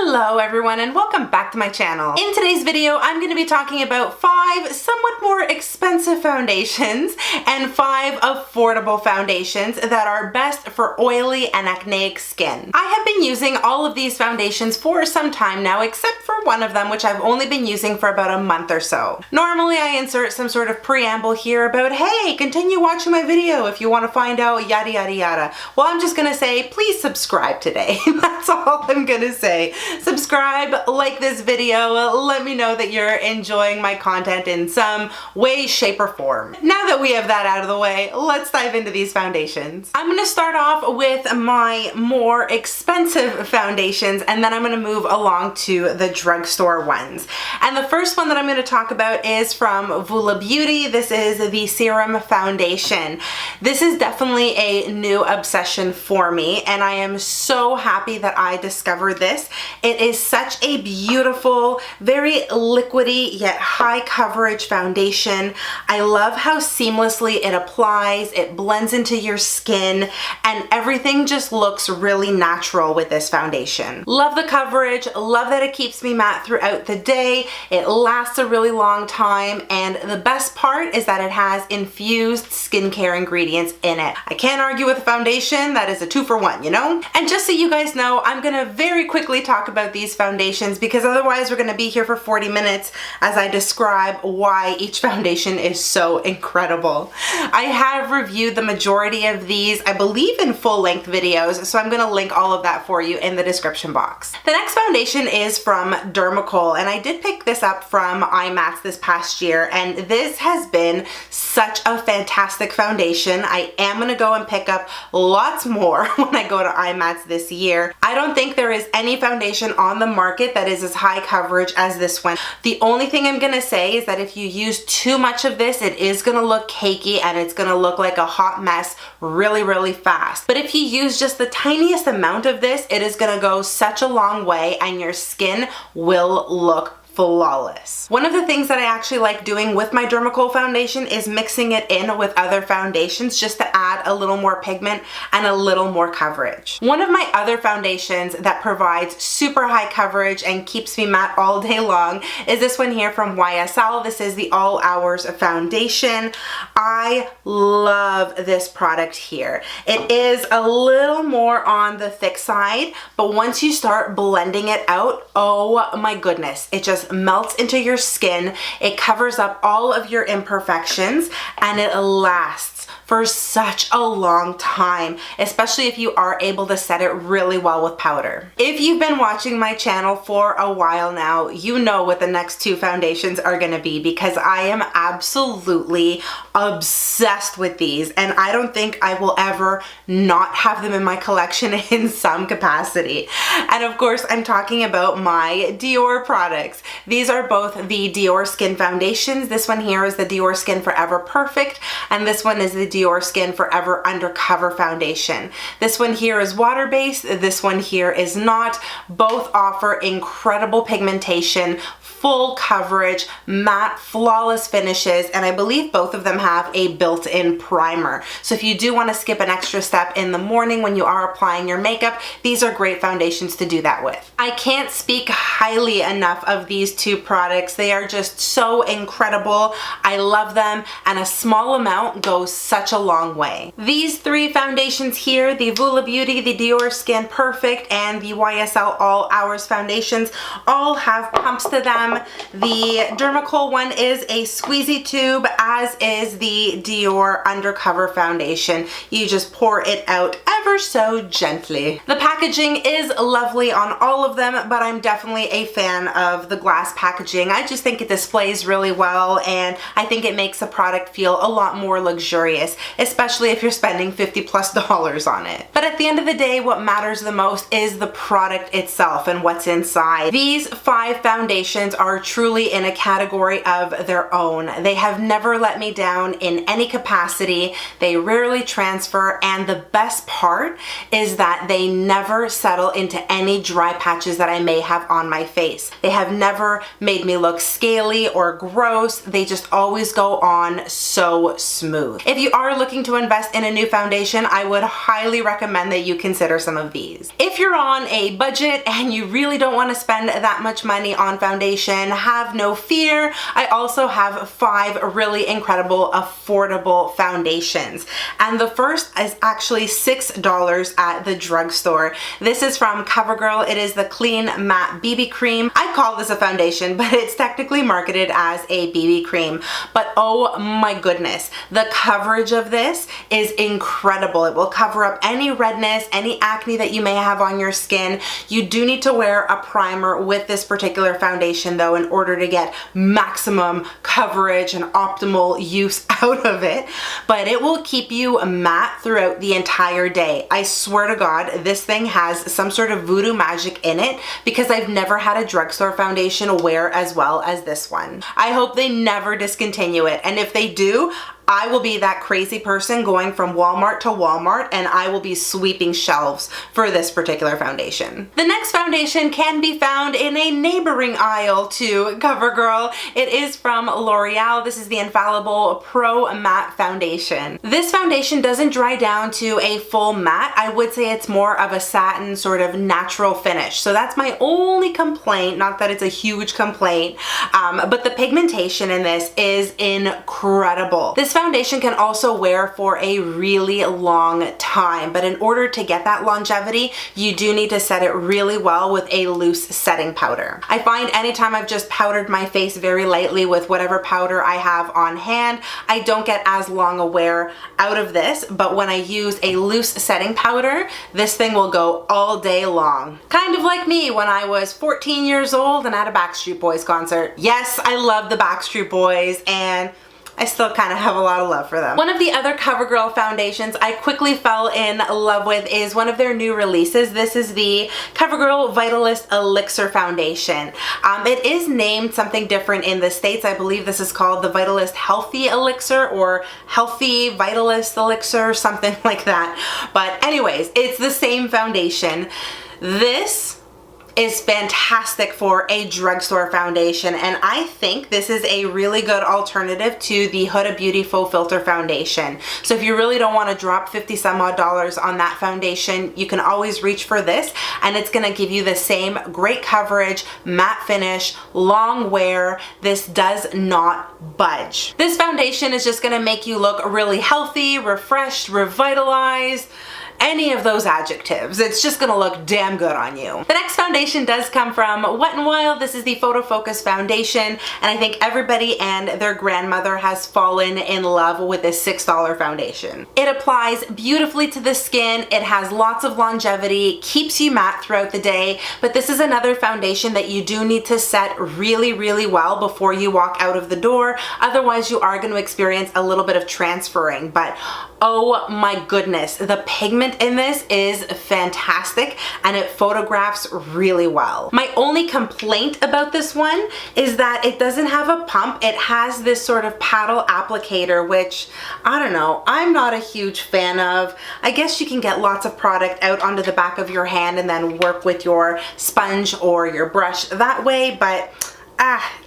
Hello everyone and welcome back to my channel. In today's video, I'm going to be talking about 5 somewhat more expensive foundations and 5 affordable foundations that are best for oily and acneic skin. I have been using all of these foundations for some time now, except for one of them, which I've only been using for about a month or so. Normally I insert some sort of preamble here about, hey, continue watching my video if you want to find out yada yada yada. Well, I'm just going to say, please subscribe today. That's all I'm going to say. Subscribe, like this video, let me know that you're enjoying my content in some way, shape, or form. Now that we have that out of the way, let's dive into these foundations. I'm going to start off with my more expensive foundations, and then I'm going to move along to the drugstore ones. And the first one that I'm going to talk about is from Voula Beauty. This is the Serum foundation. This is definitely a new obsession for me, and I am so happy that I discovered this. It is such a beautiful, very liquidy yet high coverage foundation. I love how seamlessly it applies, it blends into your skin, and everything just looks really natural with this foundation. Love the coverage, love that it keeps me matte throughout the day, it lasts a really long time, and the best part is that it has infused skincare ingredients in it. I can't argue with a foundation that is a 2-for-1, you know? And just so you guys know, I'm gonna very quickly talk about these foundations because otherwise we're going to be here for 40 minutes as I describe why each foundation is so incredible. I have reviewed the majority of these, I believe, in full-length videos, so I'm going to link all of that for you in the description box. The next foundation is from Dermacol, and I did pick this up from IMATS this past year, and this has been such a fantastic foundation. I am going to go and pick up lots more when I go to IMATS this year. I don't think there is any foundation on the market that is as high coverage as this one. The only thing I'm gonna say is that if you use too much of this, it is gonna look cakey and it's gonna look like a hot mess really fast. But if you use just the tiniest amount of this, it is gonna go such a long way and your skin will look flawless. One of the things that I actually like doing with my Dermacol foundation is mixing it in with other foundations just to add a little more pigment and a little more coverage. One of my other foundations that provides super high coverage and keeps me matte all day long is this one here from YSL. This is the All Hours Foundation. I love this product here. It is a little more on the thick side, but once you start blending it out, oh my goodness, it just melts into your skin, it covers up all of your imperfections, and it lasts for such a long time, especially if you are able to set it really well with powder. If you've been watching my channel for a while now, you know what the next 2 foundations are gonna be because I am absolutely obsessed with these, and I don't think I will ever not have them in my collection in some capacity. And of course, I'm talking about my Dior products. These are both the Diorskin foundations. This one here is the Diorskin Forever Perfect, and this one is the Diorskin Forever Undercover foundation. This one here is water-based, this one here is not. Both offer incredible pigmentation, full coverage, matte, flawless finishes, and I believe both of them have a built-in primer. So if you do want to skip an extra step in the morning when you are applying your makeup, these are great foundations to do that with. I can't speak highly enough of these 2 products. They are just so incredible. I love them, and a small amount goes such a long way. These 3 foundations here, the Voula Beauty, the Diorskin Perfect, and the YSL All Hours foundations, all have pumps to them. The Dermacol one is a squeezy tube, as is the Dior Undercover foundation. You just pour it out ever so gently. The packaging is lovely on all of them, but I'm definitely a fan of the glass packaging. I just think it displays really well, and I think it makes the product feel a lot more luxurious, especially if you're spending $50+ on it. But at the end of the day, what matters the most is the product itself and what's inside. These 5 foundations foundations are truly in a category of their own. They have never let me down in any capacity. They rarely transfer, and the best part is that they never settle into any dry patches that I may have on my face. They have never made me look scaly or gross. They just always go on so smooth. If you are looking to invest in a new foundation, I would highly recommend that you consider some of these. If you're on a budget and you really don't want to spend that much money on foundation, have no fear. I also have 5 really incredible affordable foundations. And the first is actually $6 at the drugstore. This is from CoverGirl. It is the Clean Matte BB Cream. I call this a foundation, but it's technically marketed as a BB cream. But oh my goodness, the coverage of this is incredible. It will cover up any redness, any acne that you may have on your skin. You do need to wear a primer with this particular foundation though in order to get maximum coverage and optimal use out of it, but it will keep you matte throughout the entire day. I swear to God, this thing has some sort of voodoo magic in it because I've never had a drugstore foundation wear as well as this one. I hope they never discontinue it, and if they do, I will be that crazy person going from Walmart to Walmart and I will be sweeping shelves for this particular foundation. The next foundation can be found in a neighboring aisle to CoverGirl. It is from L'Oreal. This is the Infallible Pro Matte Foundation. This foundation doesn't dry down to a full matte. I would say it's more of a satin sort of natural finish. So that's my only complaint, not that it's a huge complaint, but the pigmentation in this is incredible. This foundation can also wear for a really long time, but in order to get that longevity, you do need to set it really well with a loose setting powder. I find anytime I've just powdered my face very lightly with whatever powder I have on hand, I don't get as long a wear out of this, but when I use a loose setting powder, this thing will go all day long. Kind of like me when I was 14 years old and at a Backstreet Boys concert. Yes, I love the Backstreet Boys, and I still kind of have a lot of love for them. One of the other CoverGirl foundations I quickly fell in love with is one of their new releases. This is the CoverGirl Vitalist Elixir Foundation. It is named something different in the States. I believe this is called the Vitalist Healthy Elixir or Healthy Vitalist Elixir, something like that. But anyways, it's the same foundation. This is fantastic for a drugstore foundation, and I think this is a really good alternative to the Huda Beauty Faux Filter foundation. So if you really don't want to drop 50 some odd dollars on that foundation, you can always reach for this, and it's going to give you the same great coverage, matte finish, long wear. This does not budge. This foundation is just going to make you look really healthy, refreshed, revitalized, any of those adjectives. It's just gonna look damn good on you. The next foundation does come from Wet n Wild. This is the Photofocus foundation, and I think everybody and their grandmother has fallen in love with this $6 foundation. It applies beautifully to the skin, it has lots of longevity, keeps you matte throughout the day, but this is another foundation that you do need to set really, really well before you walk out of the door. Otherwise, you are going to experience a little bit of transferring, but oh my goodness, the pigment in this is fantastic and it photographs really well. My only complaint about this one is that it doesn't have a pump. It has this sort of paddle applicator, which I don't know, I'm not a huge fan of. I guess you can get lots of product out onto the back of your hand and then work with your sponge or your brush that way, but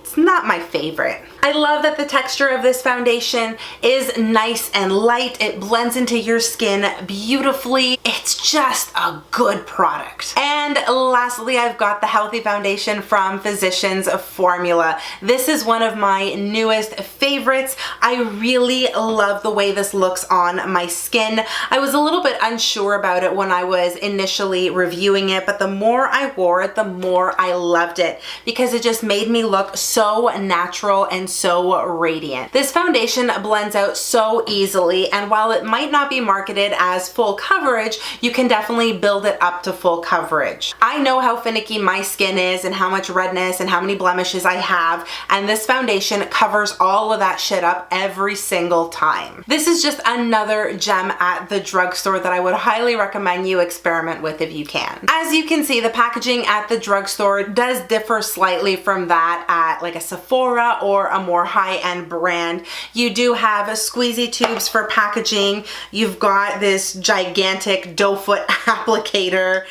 it's not my favorite. I love that the texture of this foundation is nice and light. It blends into your skin beautifully. It's just a good product. And lastly, I've got the Healthy Foundation from Physicians Formula. This is one of my newest favorites. I really love the way this looks on my skin. I was a little bit unsure about it when I was initially reviewing it, but the more I wore it, the more I loved it because it just made me look so so natural and so radiant. This foundation blends out so easily, and while it might not be marketed as full coverage, you can definitely build it up to full coverage. I know how finicky my skin is and how much redness and how many blemishes I have, and this foundation covers all of that shit up every single time. This is just another gem at the drugstore that I would highly recommend you experiment with if you can. As you can see, the packaging at the drugstore does differ slightly from that at like a Sephora or a more high-end brand. You do have a squeezy tubes for packaging. You've got this gigantic doe foot applicator.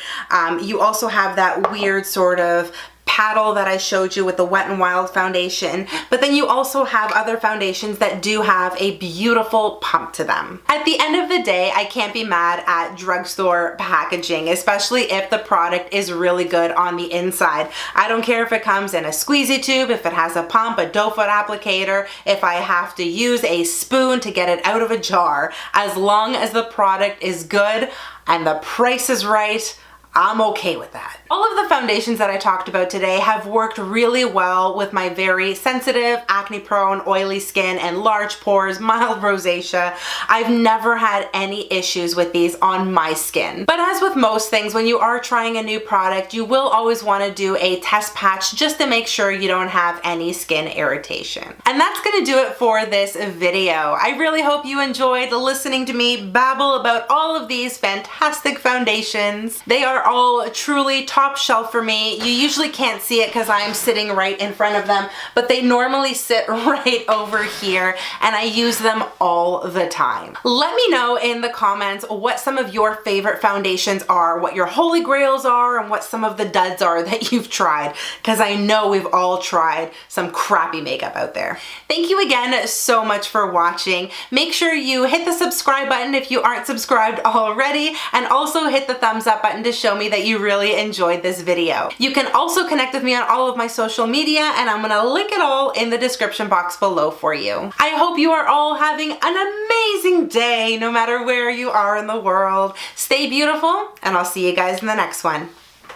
You also have that weird sort of paddle that I showed you with the Wet n Wild foundation, but then you also have other foundations that do have a beautiful pump to them. At the end of the day, I can't be mad at drugstore packaging, especially if the product is really good on the inside. I don't care if it comes in a squeezy tube, if it has a pump, a doe foot applicator, if I have to use a spoon to get it out of a jar. As long as the product is good and the price is right, I'm okay with that. All of the foundations that I talked about today have worked really well with my very sensitive, acne-prone, oily skin and large pores, mild rosacea. I've never had any issues with these on my skin. But as with most things, when you are trying a new product, you will always want to do a test patch just to make sure you don't have any skin irritation. And that's gonna do it for this video. I really hope you enjoyed listening to me babble about all of these fantastic foundations. They are all truly top shelf for me. You usually can't see it because I'm sitting right in front of them, but they normally sit right over here and I use them all the time. Let me know in the comments what some of your favorite foundations are, what your holy grails are, and what some of the duds are that you've tried, because I know we've all tried some crappy makeup out there. Thank you again so much for watching. Make sure you hit the subscribe button if you aren't subscribed already, and also hit the thumbs up button to show me that you really enjoyed this video. You can also connect with me on all of my social media, and I'm gonna link it all in the description box below for you. I hope you are all having an amazing day, no matter where you are in the world. Stay beautiful, and I'll see you guys in the next one.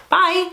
Bye!